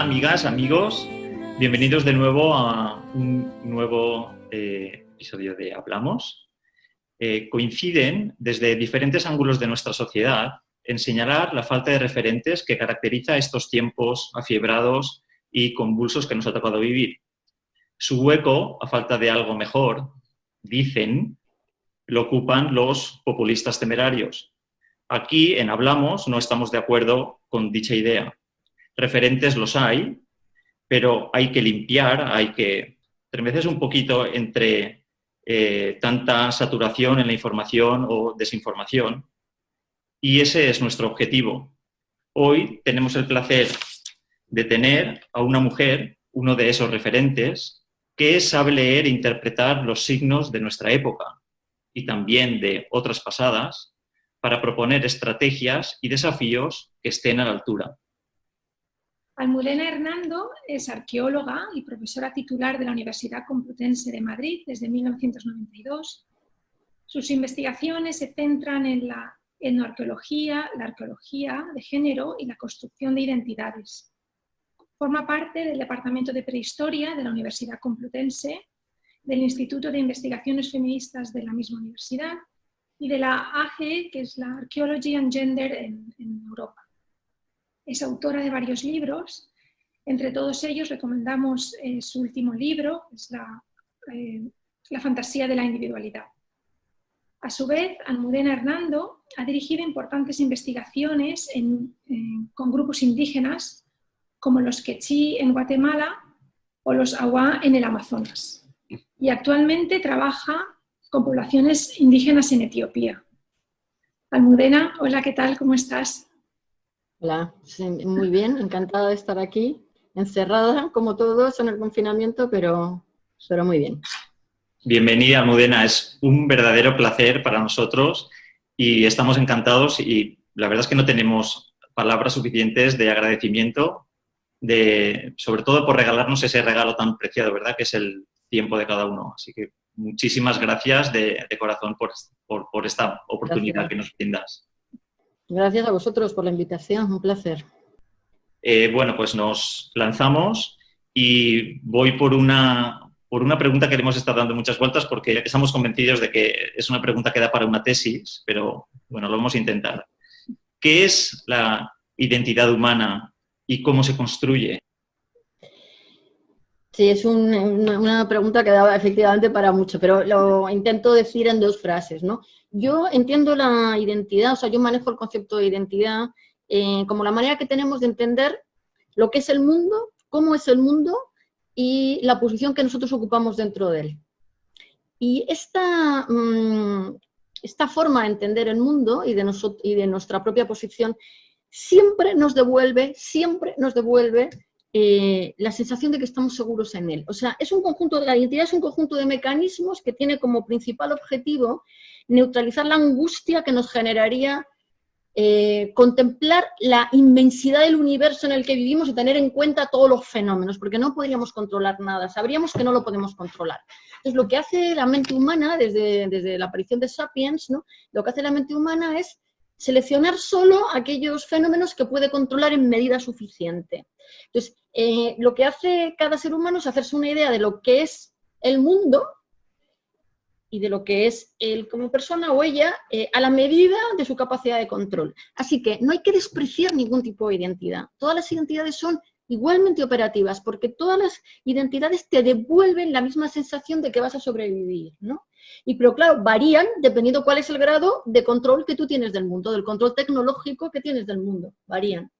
amigas, amigos, bienvenidos de nuevo a un nuevo episodio de Hablamos. Coinciden desde diferentes ángulos de nuestra sociedad en señalar la falta de referentes que caracteriza estos tiempos afiebrados y convulsos que nos ha tocado vivir. Su hueco, a falta de algo mejor, dicen, lo ocupan los populistas temerarios. Aquí, en Hablamos, no estamos de acuerdo con dicha idea. Referentes los hay, pero hay que limpiar, hay que tremecer un poquito entre tanta saturación en la información o desinformación. Y ese es nuestro objetivo. Hoy tenemos el placer de tener a una mujer, uno de esos referentes, que sabe leer e interpretar los signos de nuestra época y también de otras pasadas para proponer estrategias y desafíos que estén a la altura. Almudena Hernando es arqueóloga y profesora titular de la Universidad Complutense de Madrid desde 1992. Sus investigaciones se centran en la etnoarqueología, la arqueología de género y la construcción de identidades. Forma parte del Departamento de Prehistoria de la Universidad Complutense, del Instituto de Investigaciones Feministas de la misma universidad y de la AGE, que es la Archaeology and Gender en Europa. Es autora de varios libros. Entre todos ellos recomendamos su último libro, es la fantasía de la individualidad. A su vez, Almudena Hernando ha dirigido importantes investigaciones con grupos indígenas, como los quechí en Guatemala o los awá en el Amazonas. Y actualmente trabaja con poblaciones indígenas en Etiopía. Almudena, hola, ¿qué tal? ¿Cómo estás? Hola, sí, muy bien, encantada de estar aquí, encerrada como todos en el confinamiento, pero muy bien. Bienvenida, Almudena, es un verdadero placer para nosotros y estamos encantados y la verdad es que no tenemos palabras suficientes de agradecimiento, sobre todo por regalarnos ese regalo tan preciado, ¿verdad? Que es el tiempo de cada uno. Así que muchísimas gracias de corazón por esta oportunidad que nos brindas. Gracias a vosotros por la invitación, un placer. Bueno, pues nos lanzamos y voy por una pregunta que le hemos estado dando muchas vueltas porque estamos convencidos de que es una pregunta que da para una tesis, pero bueno, lo vamos a intentar. ¿Qué es la identidad humana y cómo se construye? Sí, es una pregunta que daba efectivamente para mucho, pero lo intento decir en dos frases, ¿no? Yo entiendo la identidad, o sea, yo manejo el concepto de identidad como la manera que tenemos de entender lo que es el mundo, cómo es el mundo y la posición que nosotros ocupamos dentro de él. Y esta forma de entender el mundo y de nuestra propia posición siempre nos devuelve la sensación de que estamos seguros en él. O sea, la identidad es un conjunto de mecanismos que tiene como principal objetivo neutralizar la angustia que nos generaría contemplar la inmensidad del universo en el que vivimos y tener en cuenta todos los fenómenos, porque no podríamos controlar nada, sabríamos que no lo podemos controlar. Entonces, lo que hace la mente humana, desde la aparición de Sapiens, ¿no? Lo que hace la mente humana es seleccionar solo aquellos fenómenos que puede controlar en medida suficiente. Entonces, lo que hace cada ser humano es hacerse una idea de lo que es el mundo y de lo que es él como persona o ella a la medida de su capacidad de control. Así que no hay que despreciar ningún tipo de identidad. Todas las identidades son igualmente operativas porque todas las identidades te devuelven la misma sensación de que vas a sobrevivir, ¿no? Pero claro, varían dependiendo cuál es el grado de control que tú tienes del mundo, del control tecnológico que tienes del mundo, varían.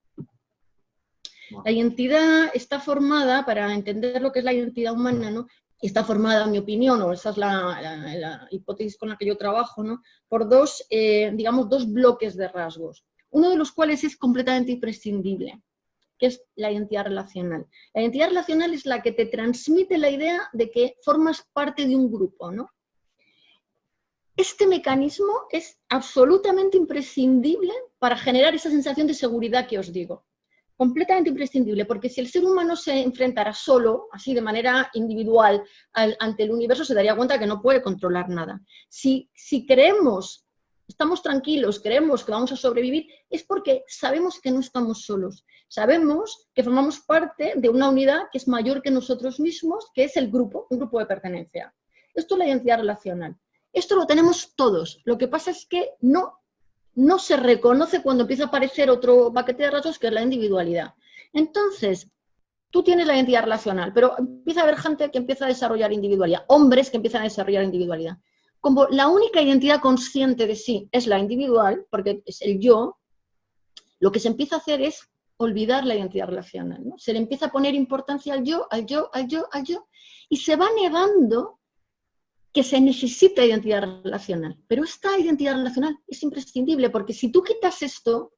La identidad está formada, para entender lo que es la identidad humana, ¿no? Está formada, en mi opinión, o esa es la hipótesis con la que yo trabajo, ¿no? Por dos bloques de rasgos. Uno de los cuales es completamente imprescindible, que es la identidad relacional. La identidad relacional es la que te transmite la idea de que formas parte de un grupo, ¿no? Este mecanismo es absolutamente imprescindible para generar esa sensación de seguridad que os digo. Completamente imprescindible, porque si el ser humano se enfrentara solo, así de manera individual, ante el universo, se daría cuenta que no puede controlar nada. Si creemos estamos tranquilos, creemos que vamos a sobrevivir, es porque sabemos que no estamos solos. Sabemos que formamos parte de una unidad que es mayor que nosotros mismos, que es el grupo, un grupo de pertenencia. Esto es la identidad relacional. Esto lo tenemos todos. Lo que pasa es que no se reconoce cuando empieza a aparecer otro paquete de rasgos, que es la individualidad. Entonces, tú tienes la identidad relacional, pero empieza a haber gente que empieza a desarrollar individualidad, hombres que empiezan a desarrollar individualidad. Como la única identidad consciente de sí es la individual, porque es el yo, lo que se empieza a hacer es olvidar la identidad relacional, ¿no? Se le empieza a poner importancia al yo, al yo, al yo, al yo, y se va negando que se necesita identidad relacional. Pero esta identidad relacional es imprescindible, porque si tú quitas esto,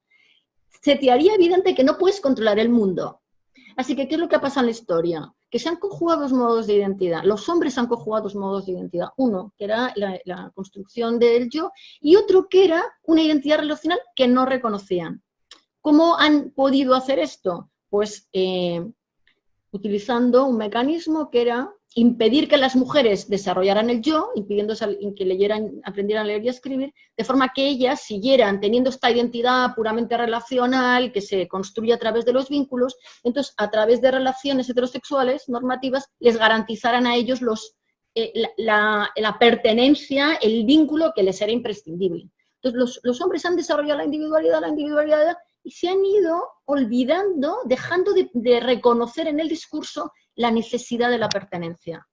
se te haría evidente que no puedes controlar el mundo. Así que, ¿qué es lo que ha pasado en la historia? Que se han conjugado dos modos de identidad. Los hombres han conjugado dos modos de identidad. Uno, que era la construcción del yo, y otro, que era una identidad relacional que no reconocían. ¿Cómo han podido hacer esto? Pues utilizando un mecanismo que era impedir que las mujeres desarrollaran el yo, impidiendo que aprendieran a leer y a escribir, de forma que ellas siguieran teniendo esta identidad puramente relacional, que se construye a través de los vínculos. Entonces, a través de relaciones heterosexuales normativas, les garantizaran a ellos la pertenencia, el vínculo que les era imprescindible. Entonces, los hombres han desarrollado la individualidad, y se han ido olvidando, dejando de reconocer en el discurso la necesidad de la pertenencia.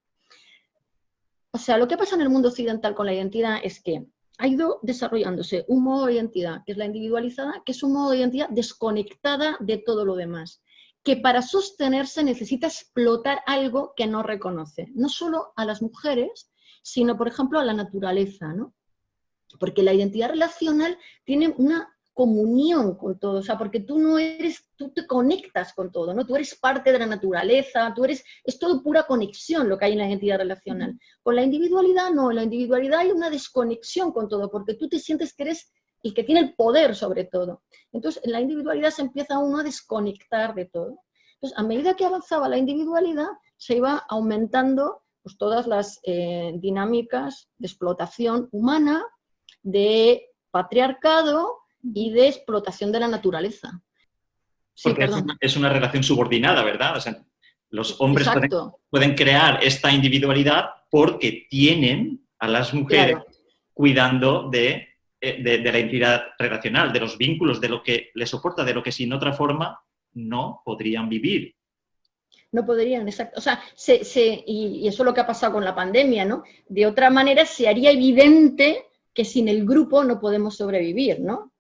O sea, lo que pasa en el mundo occidental con la identidad es que ha ido desarrollándose un modo de identidad, que es la individualizada, que es un modo de identidad desconectada de todo lo demás, que para sostenerse necesita explotar algo que no reconoce, no solo a las mujeres, sino, por ejemplo, a la naturaleza, ¿no? Porque la identidad relacional tiene una comunión con todo, o sea, porque tú te conectas con todo, ¿no? Tú eres parte de la naturaleza, es todo pura conexión lo que hay en la identidad relacional. Con la individualidad no, en la individualidad hay una desconexión con todo, porque tú te sientes que eres el que tiene el poder sobre todo. Entonces, en la individualidad se empieza uno a desconectar de todo. Entonces, a medida que avanzaba la individualidad, se iba aumentando pues, todas las dinámicas de explotación humana, de patriarcado y de explotación de la naturaleza. Sí, porque es una relación subordinada, ¿verdad? O sea, los hombres pueden crear esta individualidad porque tienen a las mujeres cuidando de la identidad relacional, de los vínculos, de lo que les soporta, de lo que sin otra forma no podrían vivir. No podrían, exacto. O sea, y eso es lo que ha pasado con la pandemia, ¿no? De otra manera se haría evidente que sin el grupo no podemos sobrevivir, ¿no?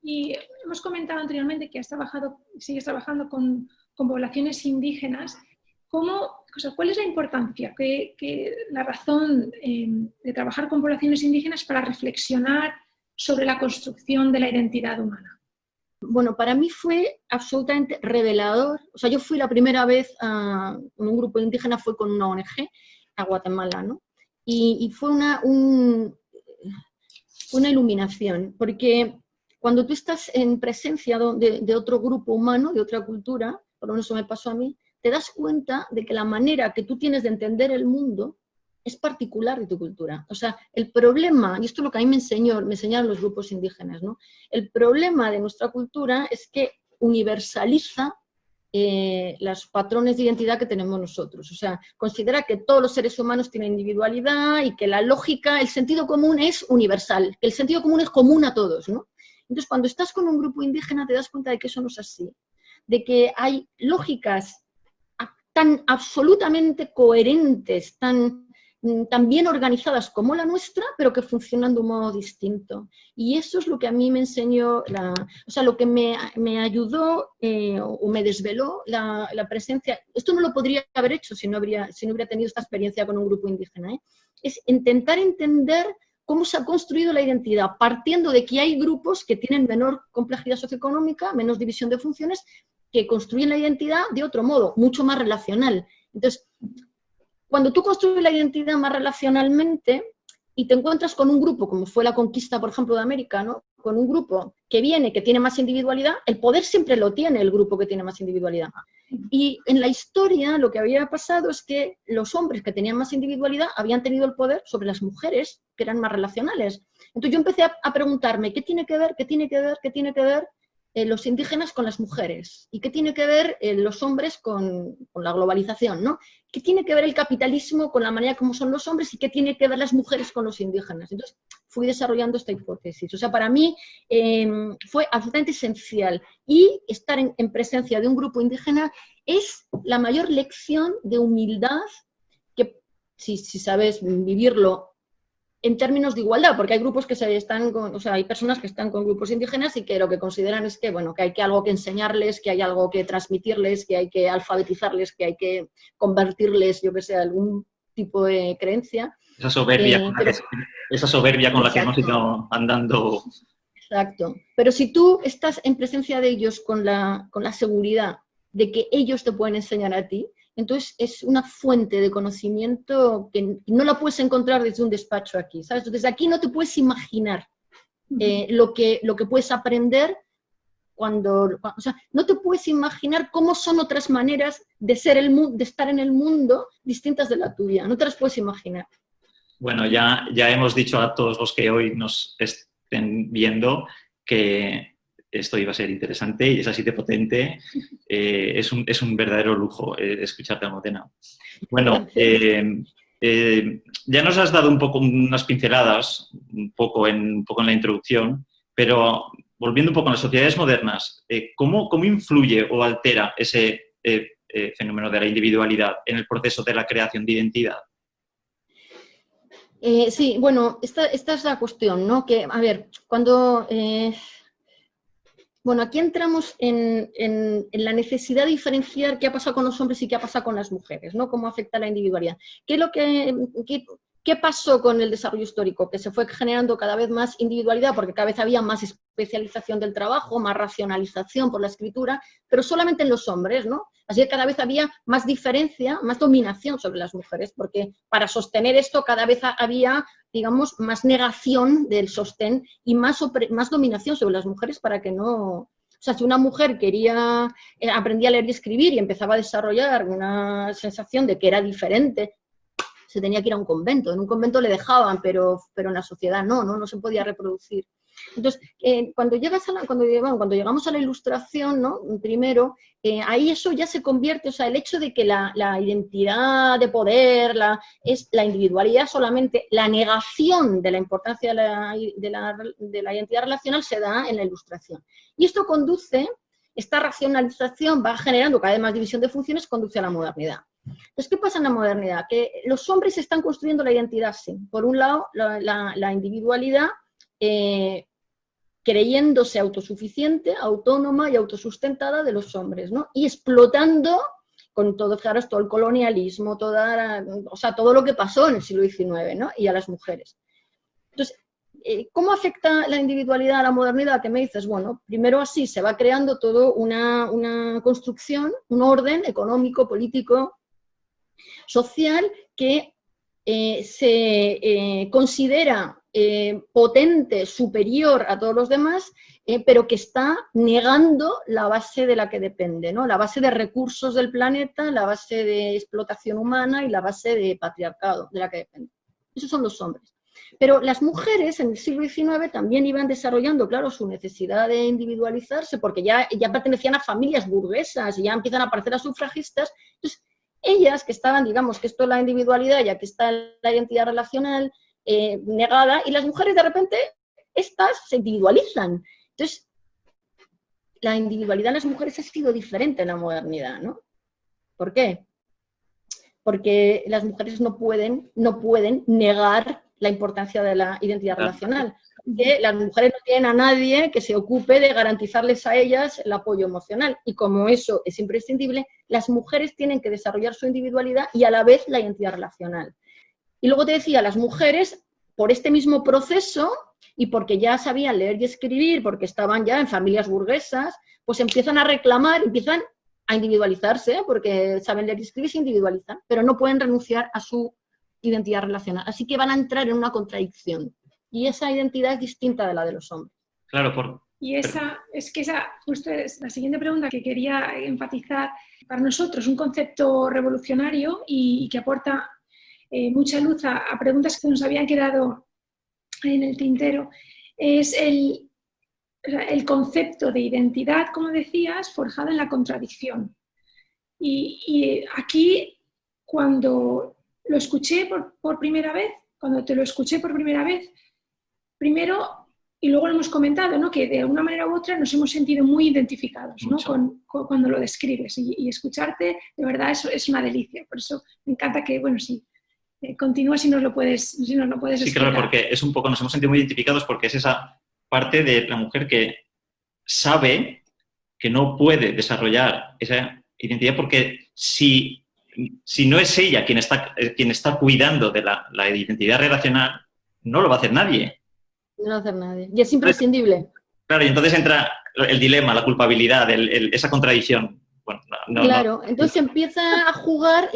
Y hemos comentado anteriormente que sigues trabajando con poblaciones indígenas. ¿Cuál es la importancia, la razón de trabajar con poblaciones indígenas para reflexionar sobre la construcción de la identidad humana? Bueno, para mí fue absolutamente revelador. O sea, yo fui la primera vez con un grupo indígena, fue con una ONG a Guatemala, ¿no? Y fue una iluminación, porque cuando tú estás en presencia de otro grupo humano, de otra cultura, por lo menos eso me pasó a mí, te das cuenta de que la manera que tú tienes de entender el mundo es particular de tu cultura. O sea, el problema, y esto es lo que a mí me enseñaron los grupos indígenas, ¿no? El problema de nuestra cultura es que universaliza los patrones de identidad que tenemos nosotros. O sea, considera que todos los seres humanos tienen individualidad y que la lógica, el sentido común es universal, que el sentido común es común a todos, ¿no? Entonces, cuando estás con un grupo indígena te das cuenta de que eso no es así, de que hay lógicas tan absolutamente coherentes, tan bien organizadas como la nuestra, pero que funcionan de un modo distinto. Y eso es lo que a mí me enseñó, lo que me ayudó o me desveló la presencia. Esto no lo podría haber hecho si no hubiera tenido esta experiencia con un grupo indígena, ¿eh? Es intentar entender cómo se ha construido la identidad, partiendo de que hay grupos que tienen menor complejidad socioeconómica, menos división de funciones, que construyen la identidad de otro modo, mucho más relacional. Entonces, cuando tú construyes la identidad más relacionalmente, y te encuentras con un grupo, como fue la conquista, por ejemplo, de América, ¿no? Con un grupo que viene, que tiene más individualidad, el poder siempre lo tiene el grupo que tiene más individualidad. Y en la historia lo que había pasado es que los hombres que tenían más individualidad habían tenido el poder sobre las mujeres, que eran más relacionales. Entonces yo empecé a preguntarme, ¿qué tiene que ver los indígenas con las mujeres? ¿Y qué tiene que ver los hombres con la globalización, ¿no? ¿Qué tiene que ver el capitalismo con la manera como son los hombres y qué tiene que ver las mujeres con los indígenas? Entonces fui desarrollando esta hipótesis. O sea, para mí fue absolutamente esencial. Y estar en presencia de un grupo indígena es la mayor lección de humildad que, si sabes vivirlo, en términos de igualdad, porque hay grupos que hay personas que están con grupos indígenas y que lo que consideran es que, bueno, que hay algo que enseñarles, que hay algo que transmitirles, que hay que alfabetizarles, que hay que convertirles, yo que sé, a algún tipo de creencia. Esa soberbia con la que hemos ido andando. Exacto. Pero si tú estás en presencia de ellos con la seguridad de que ellos te pueden enseñar a ti, entonces es una fuente de conocimiento que no la puedes encontrar desde un despacho aquí, ¿sabes? Desde aquí no te puedes imaginar lo que puedes aprender o sea, no te puedes imaginar cómo son otras maneras de estar en el mundo distintas de la tuya, no te las puedes imaginar. Bueno, ya hemos dicho a todos los que hoy nos estén viendo que esto iba a ser interesante y es así de potente. Es un verdadero lujo escucharte, Almudena. Bueno, ya nos has dado unas pinceladas, un poco en la introducción, pero volviendo un poco a las sociedades modernas, ¿cómo influye o altera ese fenómeno de la individualidad en el proceso de la creación de identidad? Sí, bueno, esta es la cuestión, ¿no? Que, a ver, cuando... Bueno, aquí entramos en la necesidad de diferenciar qué ha pasado con los hombres y qué ha pasado con las mujeres, ¿no? Cómo afecta la individualidad. ¿Qué pasó con el desarrollo histórico? Que se fue generando cada vez más individualidad porque cada vez había más especialización del trabajo, más racionalización por la escritura, pero solamente en los hombres, ¿no? Así que cada vez había más diferencia, más dominación sobre las mujeres, porque para sostener esto cada vez había, digamos, más negación del sostén y más dominación sobre las mujeres para que no... O sea, si una mujer aprendía a leer y escribir y empezaba a desarrollar una sensación de que era diferente, se tenía que ir a un convento. En un convento le dejaban, pero en la sociedad no se podía reproducir. Entonces, cuando llegamos a la Ilustración, ¿no? Primero, ahí eso ya se convierte, o sea, el hecho de que la identidad de poder, es la individualidad solamente, la negación de la importancia de la identidad relacional se da en la Ilustración. Y esto esta racionalización va generando cada vez más división de funciones, conduce a la modernidad. Entonces, ¿qué pasa en la modernidad? Que los hombres están construyendo la identidad, sí. Por un lado, la individualidad, creyéndose autosuficiente, autónoma y autosustentada de los hombres, ¿no? Y explotando con todo, claro, todo el colonialismo, todo lo que pasó en el siglo XIX, ¿no? Y a las mujeres. Entonces, ¿cómo afecta la individualidad a la modernidad? ¿Qué me dices? Bueno, primero así se va creando todo una construcción, un orden económico, político, social que se considera potente, superior a todos los demás, pero que está negando la base de la que depende, ¿no? La base de recursos del planeta, la base de explotación humana y la base de patriarcado de la que depende. Esos son los hombres. Pero las mujeres en el siglo XIX también iban desarrollando, claro, su necesidad de individualizarse, porque ya pertenecían a familias burguesas y ya empiezan a aparecer las sufragistas. Entonces, ellas que estaban, digamos, que esto es la individualidad, ya que está la identidad relacional negada, y las mujeres de repente, estas se individualizan. Entonces, la individualidad de las mujeres ha sido diferente en la modernidad, ¿no? ¿Por qué? Porque las mujeres no pueden negar la importancia de la identidad relacional. Que las mujeres no tienen a nadie que se ocupe de garantizarles a ellas el apoyo emocional. Y como eso es imprescindible, las mujeres tienen que desarrollar su individualidad y a la vez la identidad relacional. Y luego te decía, las mujeres, por este mismo proceso y porque ya sabían leer y escribir, porque estaban ya en familias burguesas, pues empiezan a reclamar, empiezan a individualizarse, porque saben leer y escribir, se individualizan, pero no pueden renunciar a su identidad relacional. Así que van a entrar en una contradicción. Y esa identidad es distinta de la de los hombres. Claro, y esa justo es la siguiente pregunta que quería enfatizar. Para nosotros, un concepto revolucionario y que aporta mucha luz a preguntas que nos habían quedado en el tintero, es el concepto de identidad, como decías, forjado en la contradicción. Y aquí, cuando lo escuché por primera vez, cuando te lo escuché por primera vez, primero, y luego lo hemos comentado, ¿no?, que de alguna manera u otra nos hemos sentido muy identificados, ¿no?, cuando lo describes. Y escucharte, de verdad, eso es una delicia. Por eso me encanta que, bueno, sí, continúa si nos lo puedes explicar. Sí, claro, porque es un poco, nos hemos sentido muy identificados porque es esa parte de la mujer que sabe que no puede desarrollar esa identidad porque si no es ella quien está cuidando de la identidad relacional, no lo va a hacer nadie. No lo va a hacer nadie. Y es imprescindible. Claro, y entonces entra el dilema, la culpabilidad, esa contradicción. Bueno, claro, entonces empieza a jugar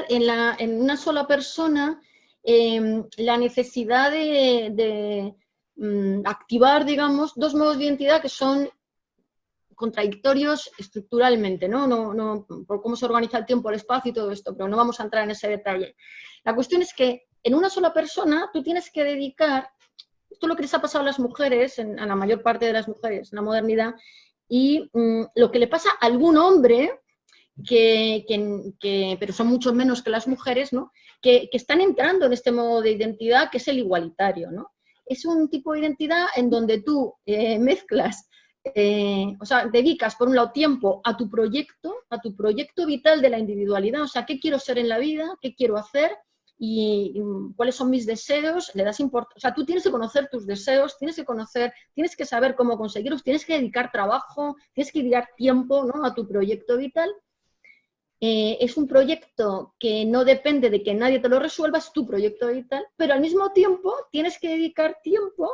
en una sola persona la necesidad de activar, digamos, dos modos de identidad que son contradictorios estructuralmente, ¿no? Por cómo se organiza el tiempo, el espacio y todo esto, pero no vamos a entrar en ese detalle. La cuestión es que en una sola persona tú tienes que dedicar, esto es lo que les ha pasado a las mujeres, a la mayor parte de las mujeres en la modernidad, y lo que le pasa a algún hombre, pero son mucho menos que las mujeres, ¿no?, que están entrando en este modo de identidad que es el igualitario, ¿no? Es un tipo de identidad en donde tú mezclas, o sea, dedicas por un lado tiempo a tu proyecto vital de la individualidad, o sea, qué quiero ser en la vida, qué quiero hacer y cuáles son mis deseos, le das importancia, o sea, tú tienes que conocer tus deseos, tienes que saber cómo conseguirlos, tienes que dedicar trabajo, tienes que dedicar tiempo, ¿no?, a tu proyecto vital. Es un proyecto que no depende de que nadie te lo resuelva, es tu proyecto vital, pero al mismo tiempo tienes que dedicar tiempo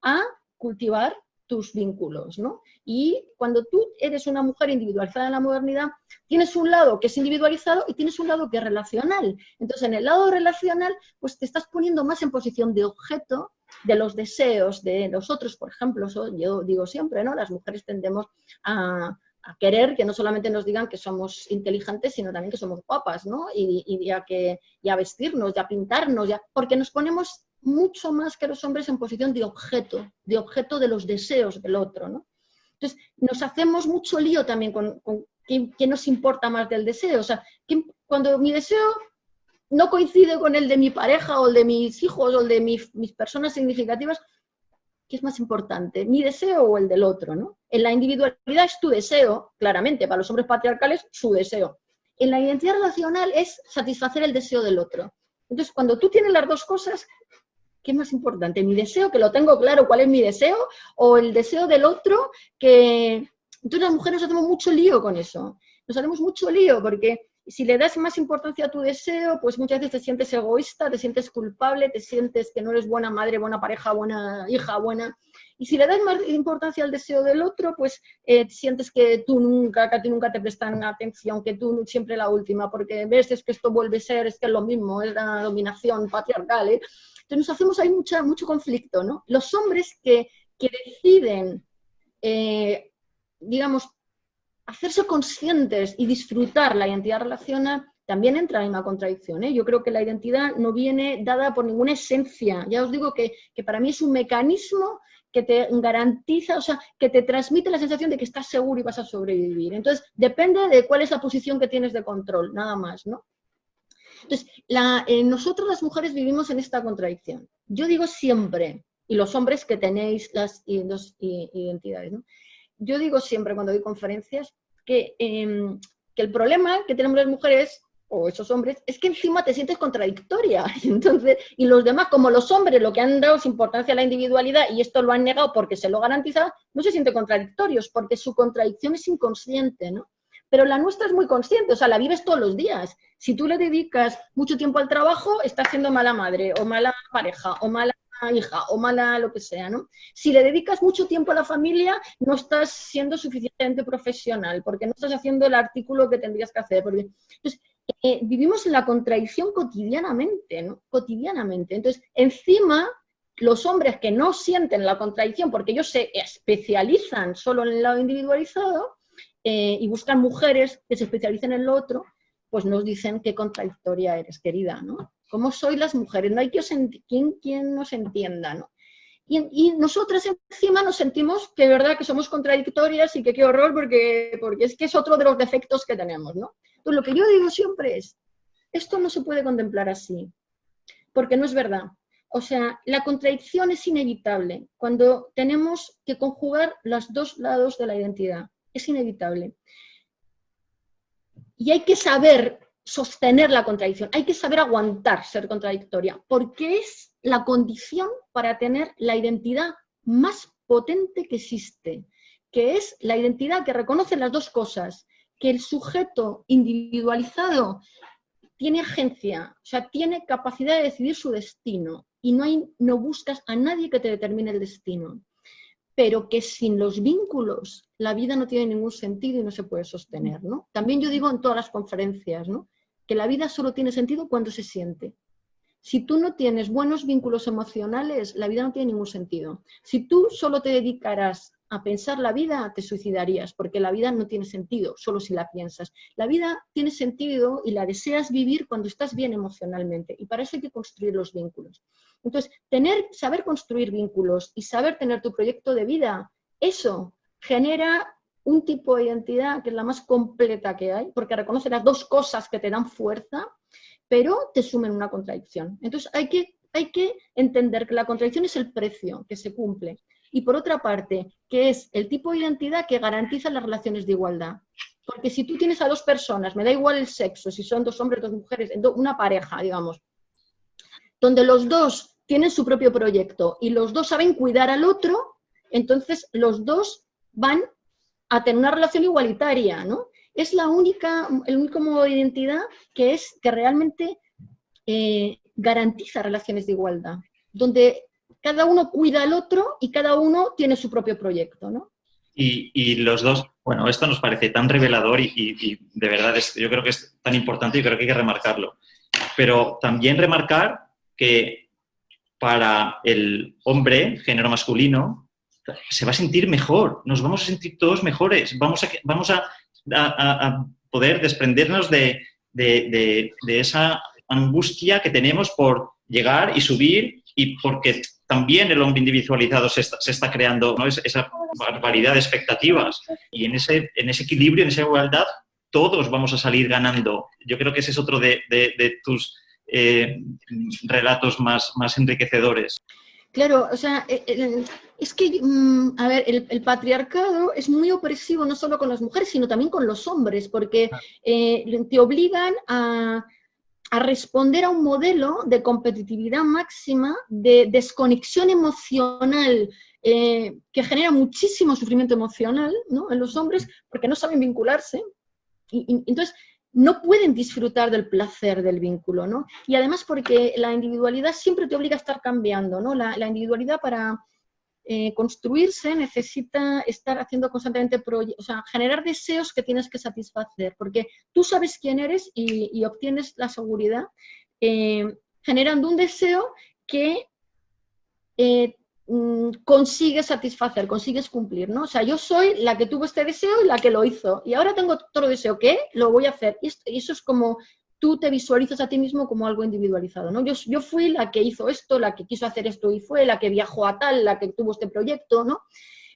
a cultivar tus vínculos, ¿no? Y cuando tú eres una mujer individualizada en la modernidad, tienes un lado que es individualizado y tienes un lado que es relacional. Entonces, en el lado relacional, pues te estás poniendo más en posición de objeto de los deseos de los otros, por ejemplo. Yo digo siempre, ¿no?, las mujeres tendemos a querer que no solamente nos digan que somos inteligentes, sino también que somos guapas, ¿no? Y a vestirnos, y a pintarnos, porque nos ponemos mucho más que los hombres en posición de objeto de los deseos del otro, ¿no? Entonces, nos hacemos mucho lío también con qué nos importa más del deseo. O sea, cuando mi deseo no coincide con el de mi pareja o el de mis hijos o el de mis personas significativas, ¿qué es más importante? ¿Mi deseo o el del otro, ¿no? En la individualidad es tu deseo, claramente, para los hombres patriarcales, su deseo. En la identidad relacional es satisfacer el deseo del otro. Entonces, cuando tú tienes las dos cosas, ¿qué es más importante? ¿Mi deseo, que lo tengo claro cuál es mi deseo, o el deseo del otro? Entonces las mujeres nos hacemos mucho lío con eso. Nos hacemos mucho lío porque si le das más importancia a tu deseo, pues muchas veces te sientes egoísta, te sientes culpable, te sientes que no eres buena madre, buena pareja, buena hija, buena... Y si le das más importancia al deseo del otro, pues sientes que a ti nunca te prestan atención, que tú siempre la última, porque ves es que esto vuelve a ser, es que es lo mismo, es la dominación patriarcal, ¿eh? Entonces nos hacemos ahí mucho conflicto, ¿no? Los hombres que deciden, digamos, hacerse conscientes y disfrutar la identidad relacional, también entra en una contradicción, ¿eh? Yo creo que la identidad no viene dada por ninguna esencia. Ya os digo que para mí es un mecanismo que te garantiza, o sea, que te transmite la sensación de que estás seguro y vas a sobrevivir. Entonces, depende de cuál es la posición que tienes de control, nada más, ¿no? Entonces, nosotros las mujeres vivimos en esta contradicción. Yo digo siempre, y los hombres que tenéis las dos identidades, ¿no? Yo digo siempre cuando doy conferencias que el problema que tenemos las mujeres, o esos hombres, es que encima te sientes contradictoria. Entonces, y los demás, como los hombres lo que han dado es importancia a la individualidad y esto lo han negado porque se lo garantiza, no se sienten contradictorios porque su contradicción es inconsciente, ¿no? Pero la nuestra es muy consciente, o sea, la vives todos los días. Si tú le dedicas mucho tiempo al trabajo, estás siendo mala madre, o mala pareja, o mala hija, o mala lo que sea, ¿no? Si le dedicas mucho tiempo a la familia, no estás siendo suficientemente profesional, porque no estás haciendo el artículo que tendrías que hacer. Entonces, vivimos en la contradicción cotidianamente, ¿no? Cotidianamente. Entonces, encima, los hombres que no sienten la contradicción, porque ellos se especializan solo en el lado individualizado y buscan mujeres que se especialicen en lo otro, pues nos dicen qué contradictoria eres, querida, ¿no? ¿Cómo sois las mujeres? No hay quien nos entienda, ¿no? Y nosotras encima nos sentimos que de verdad que somos contradictorias y que qué horror porque es que es otro de los defectos que tenemos, ¿no? Entonces lo que yo digo siempre es, esto no se puede contemplar así, porque no es verdad. O sea, la contradicción es inevitable cuando tenemos que conjugar los dos lados de la identidad. Es inevitable. Y hay que saber sostener la contradicción, hay que saber aguantar ser contradictoria, porque es la condición para tener la identidad más potente que existe, que es la identidad que reconoce las dos cosas, que el sujeto individualizado tiene agencia, o sea, tiene capacidad de decidir su destino y no buscas a nadie que te determine el destino, pero que sin los vínculos la vida no tiene ningún sentido y no se puede sostener, ¿no? También yo digo en todas las conferencias, ¿no?, que la vida solo tiene sentido cuando se siente. Si tú no tienes buenos vínculos emocionales, la vida no tiene ningún sentido. Si tú solo te dedicaras a pensar la vida, te suicidarías, porque la vida no tiene sentido, solo si la piensas. La vida tiene sentido y la deseas vivir cuando estás bien emocionalmente, y para eso hay que construir los vínculos. Entonces, saber construir vínculos y saber tener tu proyecto de vida, eso genera un tipo de identidad que es la más completa que hay, porque reconoce las dos cosas que te dan fuerza, pero te sumen una contradicción. Entonces hay que entender que la contradicción es el precio que se cumple. Y por otra parte, que es el tipo de identidad que garantiza las relaciones de igualdad. Porque si tú tienes a dos personas, me da igual el sexo, si son dos hombres, dos mujeres, una pareja, digamos, donde los dos tienen su propio proyecto y los dos saben cuidar al otro, entonces los dos van a tener una relación igualitaria, ¿no? Es el único modo de identidad que realmente garantiza relaciones de igualdad, donde cada uno cuida al otro y cada uno tiene su propio proyecto, ¿no? Y los dos, bueno, esto nos parece tan revelador y de verdad yo creo que es tan importante y creo que hay que remarcarlo. Pero también remarcar que para el hombre, género masculino, se va a sentir mejor, nos vamos a sentir todos mejores, vamos a poder desprendernos de esa angustia que tenemos por llegar y subir, y porque también el hombre individualizado se está creando, ¿no?, esa barbaridad de expectativas, y en ese equilibrio, en esa igualdad, todos vamos a salir ganando. Yo creo que ese es otro de tus relatos más enriquecedores. Claro, o sea, es que, a ver, el patriarcado es muy opresivo no solo con las mujeres, sino también con los hombres, porque te obligan a responder a un modelo de competitividad máxima, de desconexión emocional, que genera muchísimo sufrimiento emocional, ¿no?, en los hombres, porque no saben vincularse. Y entonces no pueden disfrutar del placer del vínculo, ¿no? Y además porque la individualidad siempre te obliga a estar cambiando, ¿no? La individualidad para construirse necesita estar haciendo constantemente, o sea, generar deseos que tienes que satisfacer, porque tú sabes quién eres y obtienes la seguridad generando un deseo que consigues satisfacer, consigues cumplir, ¿no? O sea, yo soy la que tuvo este deseo y la que lo hizo, y ahora tengo otro deseo, ¿qué? Lo voy a hacer. Y eso es como tú te visualizas a ti mismo como algo individualizado, ¿no? Yo fui la que hizo esto, la que quiso hacer esto y fue, la que viajó a tal, la que tuvo este proyecto, ¿no?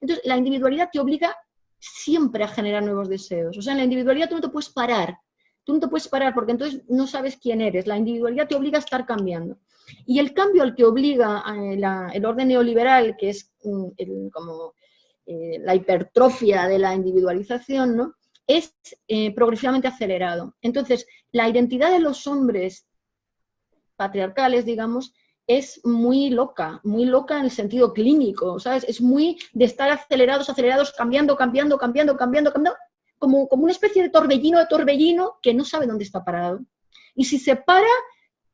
Entonces, la individualidad te obliga siempre a generar nuevos deseos. O sea, en la individualidad tú no te puedes parar. Tú no te puedes parar porque entonces no sabes quién eres. La individualidad te obliga a estar cambiando. Y el cambio al que obliga el orden neoliberal, que es la hipertrofia de la individualización, ¿no?, es progresivamente acelerado. Entonces, la identidad de los hombres patriarcales, digamos, es muy loca en el sentido clínico, ¿sabes? Es muy de estar acelerados, cambiando, como una especie de torbellino que no sabe dónde está parado. Y si se para,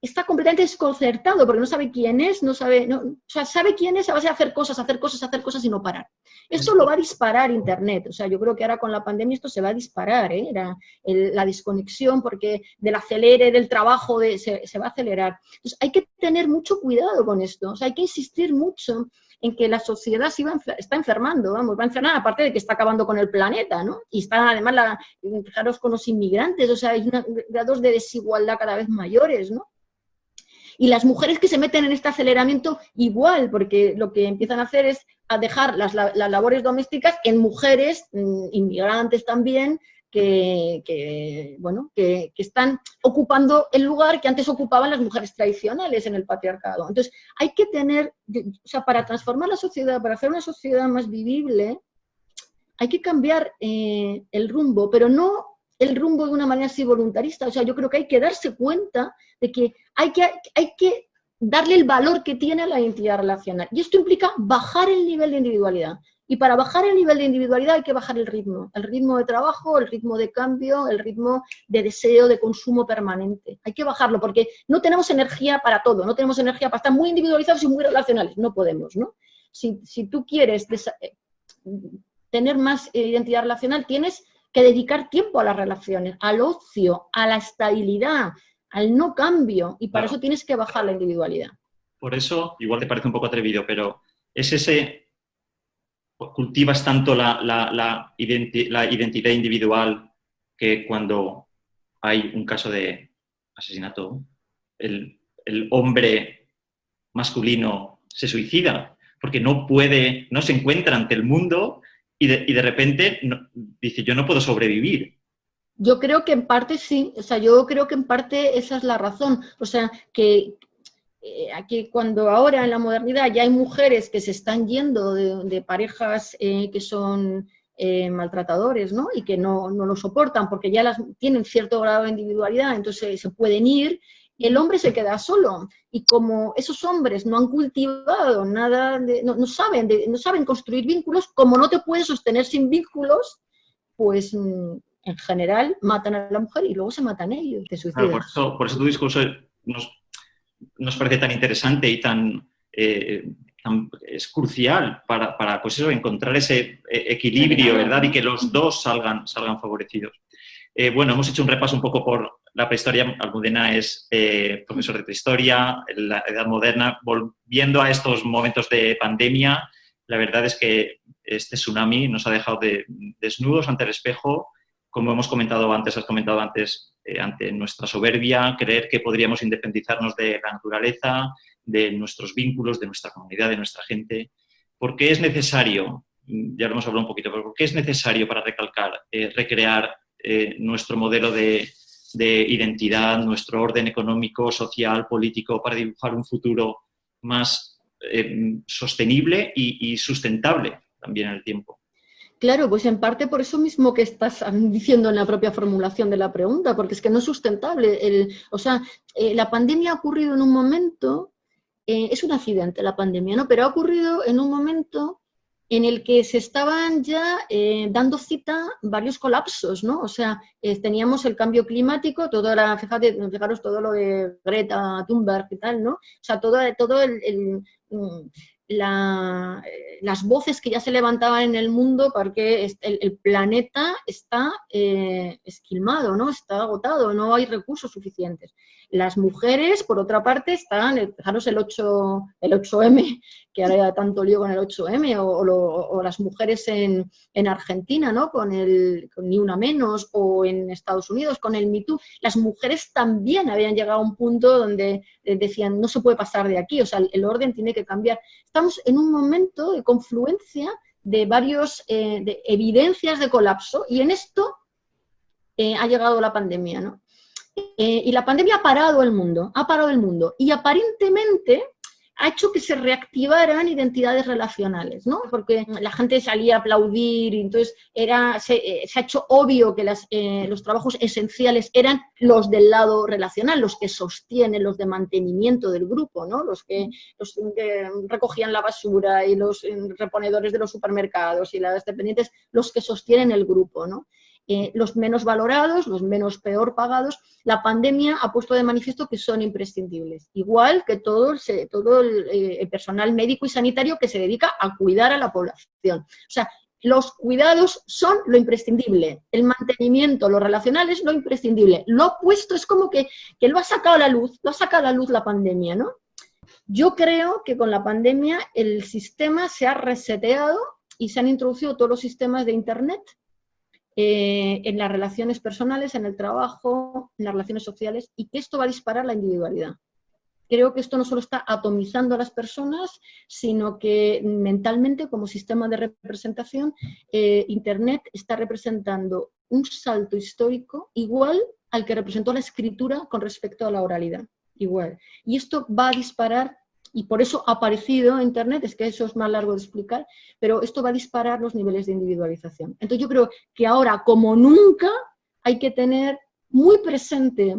está completamente desconcertado porque no sabe quién es, o sea, sabe quién es a base de hacer cosas y no parar. Esto lo va a disparar Internet, o sea, yo creo que ahora con la pandemia esto se va a disparar, la desconexión, porque del acelere del trabajo se va a acelerar. Entonces hay que tener mucho cuidado con esto, o sea, hay que insistir mucho en que la sociedad está enfermando, va a enfermar, aparte de que está acabando con el planeta, ¿no? Y está además, fijaros, con los inmigrantes, o sea, hay grados de desigualdad cada vez mayores, ¿no? Y las mujeres que se meten en este aceleramiento igual, porque lo que empiezan a hacer es a dejar las labores domésticas en mujeres, inmigrantes también, que están ocupando el lugar que antes ocupaban las mujeres tradicionales en el patriarcado. Entonces, hay que tener, o sea, para transformar la sociedad, para hacer una sociedad más vivible, hay que cambiar el rumbo, pero no el rumbo de una manera así voluntarista. O sea, yo creo que hay que darse cuenta de que hay que darle el valor que tiene a la identidad relacional. Y esto implica bajar el nivel de individualidad. Y para bajar el nivel de individualidad hay que bajar el ritmo de trabajo, el ritmo de cambio, el ritmo de deseo, de consumo permanente. Hay que bajarlo porque no tenemos energía para todo, no tenemos energía para estar muy individualizados y muy relacionales. No podemos, ¿no? Si tú quieres tener más identidad relacional, tienes que dedicar tiempo a las relaciones, al ocio, a la estabilidad, al no cambio, y para eso tienes que bajar la individualidad. Por eso, igual te parece un poco atrevido, pero cultivas tanto la identidad individual que cuando hay un caso de asesinato, el hombre masculino se suicida, porque no se encuentra ante el mundo y de repente dice, yo no puedo sobrevivir. Yo creo que en parte sí, o sea, yo creo que en parte esa es la razón, o sea, que aquí cuando ahora en la modernidad ya hay mujeres que se están yendo de parejas que son maltratadores, ¿no? Y que no lo soportan porque ya tienen cierto grado de individualidad, entonces se pueden ir. El hombre se queda solo y como esos hombres no han cultivado nada, no saben construir vínculos, como no te puedes sostener sin vínculos, pues en general matan a la mujer y luego se matan ellos, te suicidan. Claro, por eso tu discurso nos parece tan interesante y es crucial para pues eso, encontrar ese equilibrio, ¿verdad? Y que los dos salgan favorecidos. Bueno, hemos hecho un repaso un poco por la prehistoria. Almudena es profesor de prehistoria, en la Edad Moderna. Volviendo a estos momentos de pandemia, la verdad es que este tsunami nos ha dejado desnudos ante el espejo, como has comentado antes, ante nuestra soberbia, creer que podríamos independizarnos de la naturaleza, de nuestros vínculos, de nuestra comunidad, de nuestra gente. ¿Por qué es necesario, ya lo hemos hablado un poquito, pero por qué es necesario, para recalcar, recrear nuestro modelo de identidad, nuestro orden económico, social, político, para dibujar un futuro más sostenible y sustentable también en el tiempo? Claro, pues en parte por eso mismo que estás diciendo en la propia formulación de la pregunta, porque es que no es sustentable. La pandemia ha ocurrido en un momento, es un accidente la pandemia, ¿no? Pero ha ocurrido en un momento en el que se estaban ya dando cita varios colapsos, ¿no? O sea, teníamos el cambio climático, fijaros todo lo de Greta Thunberg y tal, ¿no? O sea, las voces que ya se levantaban en el mundo porque el planeta está esquilmado, ¿no? Está agotado, no hay recursos suficientes. Las mujeres, por otra parte, fijaros el 8M, que ahora hay tanto lío con el 8M, o las mujeres en Argentina, ¿no? Con Ni Una Menos, o en Estados Unidos con el Me Too. Las mujeres también habían llegado a un punto donde decían, no se puede pasar de aquí, o sea, el orden tiene que cambiar. Estamos en un momento de confluencia de varios de evidencias de colapso, y en esto ha llegado la pandemia, ¿no? Y la pandemia ha parado el mundo, y aparentemente ha hecho que se reactivaran identidades relacionales, ¿no? Porque la gente salía a aplaudir y entonces se ha hecho obvio que los trabajos esenciales eran los del lado relacional, los que sostienen, los de mantenimiento del grupo, ¿no? Los que recogían la basura y los reponedores de los supermercados y las dependientes, los que sostienen el grupo, ¿no? los menos valorados, los menos peor pagados. La pandemia ha puesto de manifiesto que son imprescindibles, igual que todo el personal médico y sanitario que se dedica a cuidar a la población. O sea, los cuidados son lo imprescindible, el mantenimiento, lo relacional es lo imprescindible. Lo opuesto es como que lo ha sacado a la luz la pandemia, ¿no? Yo creo que con la pandemia el sistema se ha reseteado y se han introducido todos los sistemas de Internet en las relaciones personales, en el trabajo, en las relaciones sociales, y que esto va a disparar la individualidad. Creo que esto no solo está atomizando a las personas, sino que mentalmente, como sistema de representación, Internet está representando un salto histórico igual al que representó la escritura con respecto a la oralidad. Igual. Y esto va a disparar, y por eso ha aparecido Internet, es que eso es más largo de explicar, pero esto va a disparar los niveles de individualización. Entonces yo creo que ahora, como nunca, hay que tener muy presente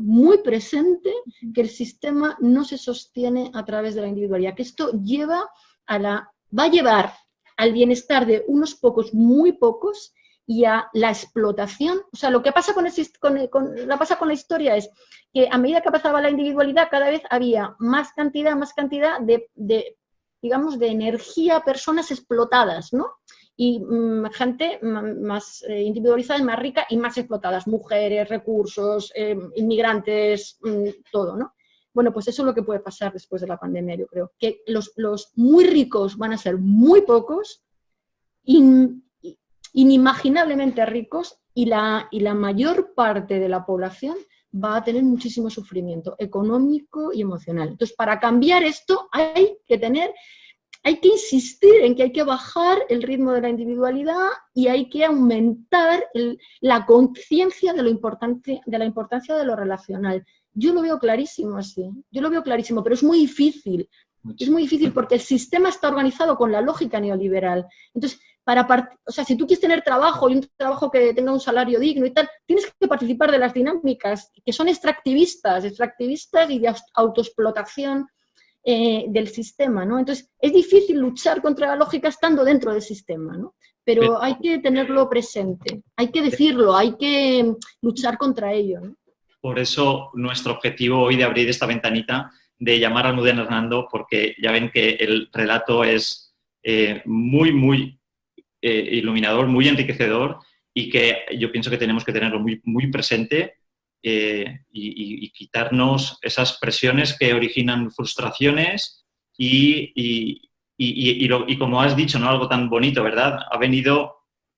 que el sistema no se sostiene a través de la individualidad, que esto va a llevar al bienestar de unos pocos, muy pocos, y a la explotación. O sea, lo que pasa con la historia es que a medida que pasaba la individualidad, cada vez había más cantidad de digamos, de energía, personas explotadas, ¿no? Y gente más individualizada, más rica y más explotadas, mujeres, recursos, inmigrantes, todo, ¿no? Bueno, pues eso es lo que puede pasar después de la pandemia, yo creo. Que los muy ricos van a ser muy pocos, inimaginablemente ricos, y la mayor parte de la población va a tener muchísimo sufrimiento económico y emocional. Entonces, para cambiar esto hay que insistir en que hay que bajar el ritmo de la individualidad y hay que aumentar la conciencia de la importancia de lo relacional. Yo lo veo clarísimo así, pero es muy difícil. Es muy difícil porque el sistema está organizado con la lógica neoliberal. Entonces, si tú quieres tener trabajo y un trabajo que tenga un salario digno y tal, tienes que participar de las dinámicas que son extractivistas y de autoexplotación del sistema, ¿no? Entonces, es difícil luchar contra la lógica estando dentro del sistema, ¿no? Pero hay que tenerlo presente, hay que decirlo, hay que luchar contra ello, ¿no? Por eso nuestro objetivo hoy de abrir esta ventanita, de llamar a Almudena Hernando, porque ya ven que el relato es muy iluminador, muy enriquecedor, y que yo pienso que tenemos que tenerlo muy presente y quitarnos esas presiones que originan frustraciones y como has dicho, ¿no? Algo tan bonito, ¿verdad?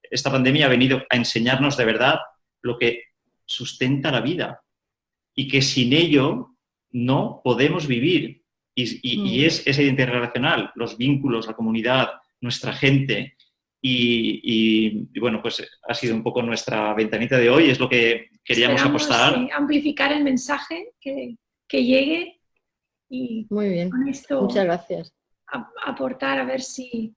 Esta pandemia ha venido a enseñarnos de verdad lo que sustenta la vida y que sin ello no podemos vivir. Y es esa identidad relacional, los vínculos, la comunidad, nuestra gente. Y bueno, pues ha sido un poco nuestra ventanita de hoy, es lo que queríamos apostar. Sí, amplificar el mensaje, que llegue y muy bien. Con esto muchas gracias. Aportar a ver si,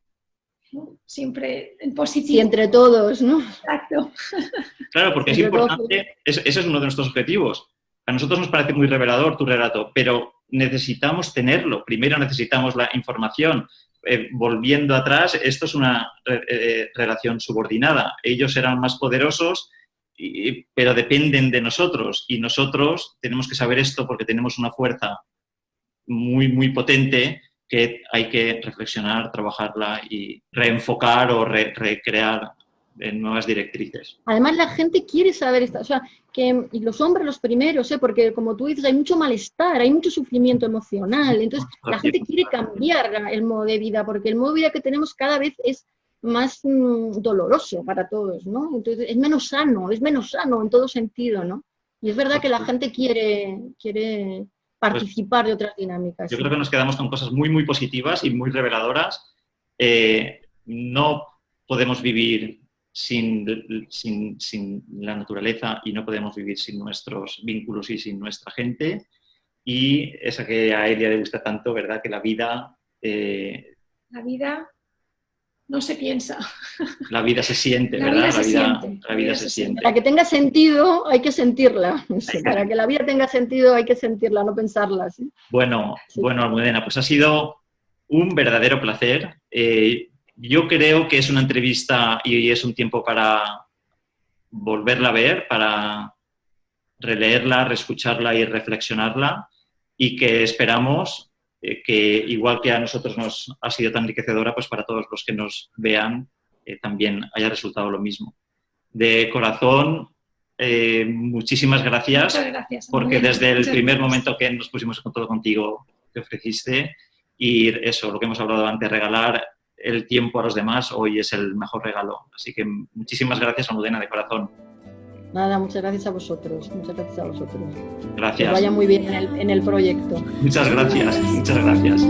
¿no? Siempre en positivo. Sí, entre todos, ¿no? Exacto. Claro, porque es importante, ese es uno de nuestros objetivos. A nosotros nos parece muy revelador tu relato, pero necesitamos tenerlo. Primero necesitamos la información. Volviendo atrás, esto es una relación subordinada. Ellos serán más poderosos, pero dependen de nosotros. Y nosotros tenemos que saber esto porque tenemos una fuerza muy potente que hay que reflexionar, trabajarla y reenfocar o recrear en nuevas directrices. Además, la gente quiere saber esto, o sea, y los hombres los primeros, porque como tú dices, hay mucho malestar, hay mucho sufrimiento emocional, entonces la gente quiere cambiar el modo de vida, porque el modo de vida que tenemos cada vez es más doloroso para todos, ¿no? Entonces es menos sano en todo sentido, ¿no? Y es verdad que la gente quiere participar de otras dinámicas. Yo creo que nos quedamos con cosas muy positivas y muy reveladoras. No podemos vivir sin la naturaleza y no podemos vivir sin nuestros vínculos y sin nuestra gente. Y esa que a Elia le gusta tanto, ¿verdad? Que la vida... La vida no se piensa. La vida se siente, ¿verdad? La vida se siente. Para que tenga sentido hay que sentirla. Para que la vida tenga sentido hay que sentirla, no pensarla. ¿Sí? Bueno, Almudena, pues ha sido un verdadero placer. Yo creo que es una entrevista y es un tiempo para volverla a ver, para releerla, reescucharla y reflexionarla, y que esperamos que, igual que a nosotros nos ha sido tan enriquecedora, pues para todos los que nos vean también haya resultado lo mismo. De corazón, muchísimas gracias, porque desde el primer momento que nos pusimos en contacto contigo te ofreciste, y eso, lo que hemos hablado antes, regalar el tiempo a los demás, hoy es el mejor regalo. Así que muchísimas gracias, Almudena, de corazón. Nada, muchas gracias a vosotros. Muchas gracias a vosotros. Gracias. Que vaya muy bien en el proyecto. Muchas gracias. Muchas gracias.